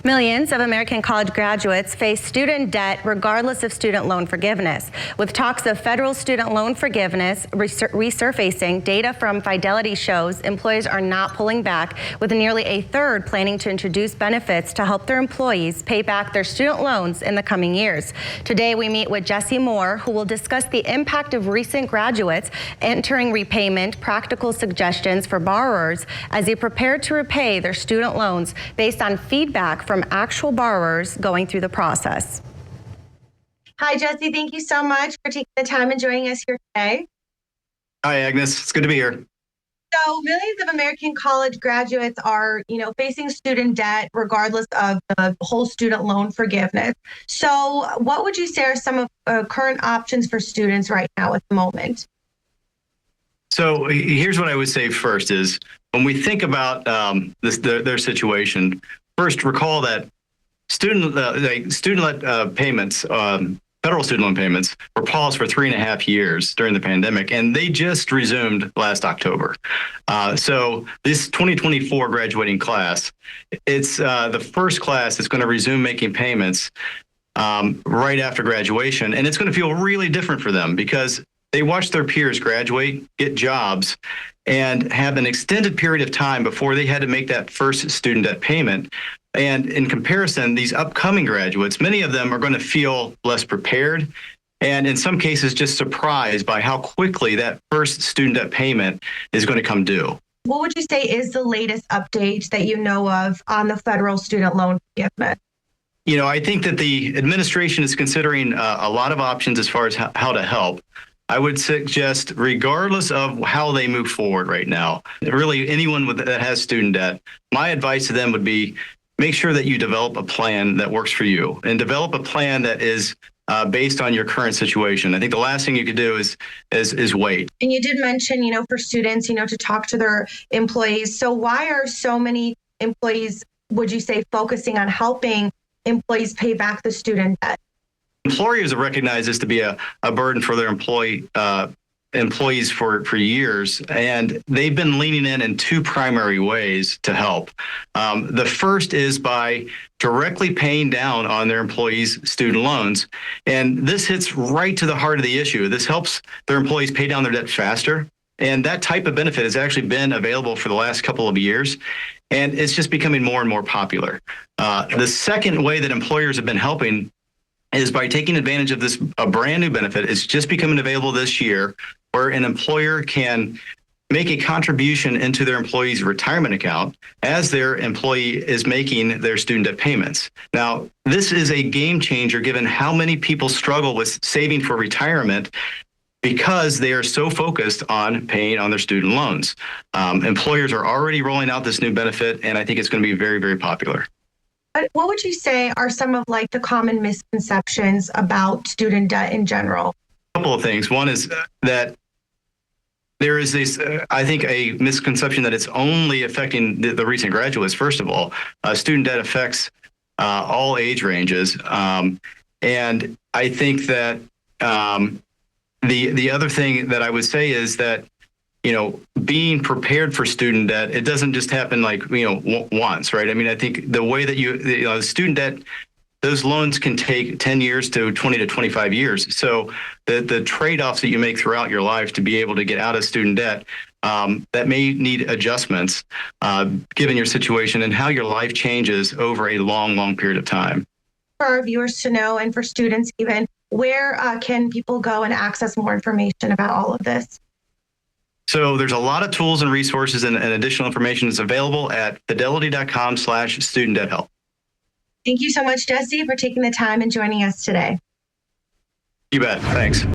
Millions of American college graduates face student debt regardless of student loan forgiveness. With talks of federal student loan forgiveness resurfacing, data from Fidelity shows employers are not pulling back, with nearly a third planning to introduce benefits to help their employees pay back their student loans in the coming years. Today we meet with Jesse Moore, who will discuss the impact of recent graduates entering repayment, practical suggestions for borrowers as they prepare to repay their student loans based on feedback from actual borrowers going through the process. Hi, Jesse. Thank you so much for taking the time and joining us here today. Hi, Agnes. It's good to be here. So millions of American college graduates are, facing student debt regardless of the whole student loan forgiveness. So what would you say are some of current options for students right now at the moment? So here's what I would say first is when we think about their situation, first recall that student payments, federal student loan payments were paused for 3.5 years during the pandemic, and they just resumed last October. So this 2024 graduating class, it's the first class that's going to resume making payments right after graduation, and it's going to feel really different for them because they watch their peers graduate, get jobs, and have an extended period of time before they had to make that first student debt payment. And in comparison, these upcoming graduates, many of them are going to feel less prepared and in some cases just surprised by how quickly that first student debt payment is going to come due. What would you say is the latest update that you know of on the federal student loan forgiveness? I think that the administration is considering a lot of options as far as how to help. I would suggest, regardless of how they move forward right now, really anyone that has student debt, my advice to them would be make sure that you develop a plan that works for you and develop a plan that is based on your current situation. I think the last thing you could do is wait. And you did mention, for students, to talk to their employees. So why are so many employees, would you say, focusing on helping employees pay back the student debt? Employers have recognized this to be a burden for their employees for years, and they've been leaning in two primary ways to help. The first is by directly paying down on their employees' student loans, and this hits right to the heart of the issue. This helps their employees pay down their debt faster, and that type of benefit has actually been available for the last couple of years, and it's just becoming more and more popular. The second way that employers have been helping is by taking advantage of a brand new benefit. It's just becoming available this year, where an employer can make a contribution into their employee's retirement account as their employee is making their student debt payments. Now, this is a game changer given how many people struggle with saving for retirement because they are so focused on paying on their student loans. Employers are already rolling out this new benefit, and I think it's going to be very, very popular. What would you say are some of the common misconceptions about student debt in general? A couple of things. One is that there is this, I think, a misconception that it's only affecting the recent graduates. First of all, student debt affects all age ranges. And I think that the other thing that I would say is that being prepared for student debt, it doesn't just happen once, right? I mean, I think the way that student debt, those loans can take 10 years to 20 to 25 years. So the trade-offs that you make throughout your life to be able to get out of student debt, that may need adjustments given your situation and how your life changes over a long, long period of time. For our viewers to know, and for students even, where can people go and access more information about all of this? So there's a lot of tools and resources and additional information is available at fidelity.com/student debt help. Thank you so much, Jesse, for taking the time and joining us today. You bet. Thanks.